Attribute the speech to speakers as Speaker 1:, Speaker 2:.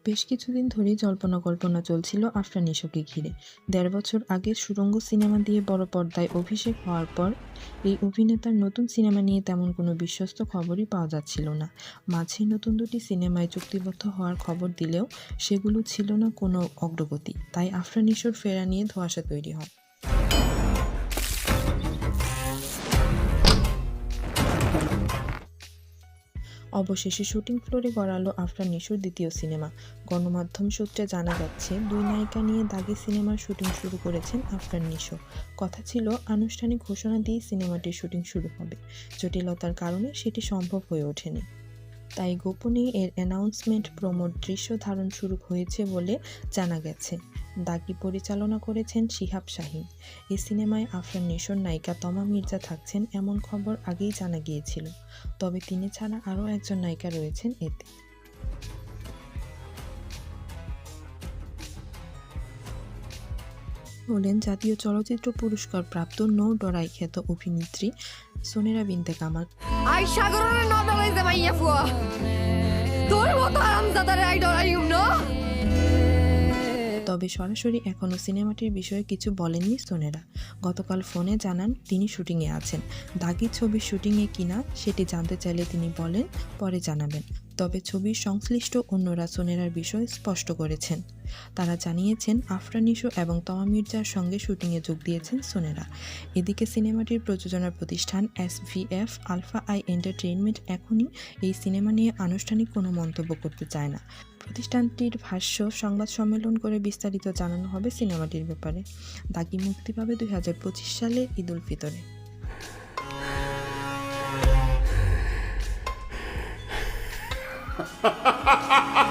Speaker 1: বেশ কিছুদিন ধরেই জল্পনা-কল্পনা চলছিল আফরান নিশোকে ঘিরে। ১.৫ বছর আগে সুড়ঙ্গ সিনেমা দিয়ে বড় পর্দায় অভিষেক হওয়ার পর এই অভিনেতার নতুন সিনেমা নিয়ে তেমন কোনো বিশ্বস্ত খবরই পাওয়া যাচ্ছিল না। মাঝেই নতুন দুটি সিনেমায় চুক্তিবদ্ধ হওয়ার খবর দিলেও সেগুলো ছিল না কোনো অগ্রগতি। তাই আফরান নিশোর ফেরা নিয়ে ধোঁয়াশা তৈরি হয়। অবশেষে শুটিং ফ্লোরে গড়ালো আফরান নিশোর দ্বিতীয় সিনেমা। গণমাধ্যম সূত্রে জানা যাচ্ছে, দুই নায়িকা নিয়ে দাগি সিনেমার শুটিং শুরু করেছেন আফরান নিশো। কথা ছিল আনুষ্ঠানিক ঘোষণা দিয়েই সিনেমাটির শুটিং শুরু হবে। জটিলতার কারণে সেটি সম্ভব হয়ে ওঠেনি। তাই গোপনেই এর অ্যানাউন্সমেন্ট প্রমোর দৃশ্য ধারণ শুরু হয়েছে বলে জানা গেছে। দাগি পরিচালনা করেছেন শিহাব শাহীন। এই সিনেমায় আফরান নিশোর নায়িকা তমা মির্জা থাকছেন এমন খবর আগেই জানা গিয়েছিল। তবে তিনি ছাড়া আরও একজন নায়িকা রয়েছেন এতে। হলেন জাতীয় চলচ্চিত্র পুরস্কার প্রাপ্ত নৌ ডরাই খ্যাত অভিনেত্রী সোনেরা বিনতে কামাল।
Speaker 2: আই সাগরের ন ডরাইছে মাইয়া ফুয়া, তোর মতো আরামজাদারে আই ডরাইম না।
Speaker 1: তবে সরাসরি এখনও সিনেমাটির বিষয়ে কিছু বলেননি সোনেরা। গতকাল ফোনে জানান তিনি শুটিংয়ে আছেন। দাগি ছবির শুটিংয়ে কিনা সেটি জানতে চাইলে তিনি বলেন পরে জানাবেন। তবে ছবির সংশ্লিষ্ট অন্যরা সোনেরার বিষয় স্পষ্ট করেছেন। তারা জানিয়েছেন আফরান নিশো এবং তমা মির্জার সঙ্গে শুটিংয়ে যোগ দিয়েছেন সোনেরা। এদিকে সিনেমাটির প্রযোজনা প্রতিষ্ঠান SVF আলফা আই এন্টারটেইনমেন্ট এখনই এই সিনেমা নিয়ে আনুষ্ঠানিক কোনো মন্তব্য করতে চায় না। প্রতিষ্ঠানটির ভাষ্য, সংবাদ সম্মেলন করে বিস্তারিত জানানো হবে সিনেমাটির ব্যাপারে। দাগি মুক্তি পাবে 2025 সালে ঈদুল ফিতরে।
Speaker 3: ha ha ha ha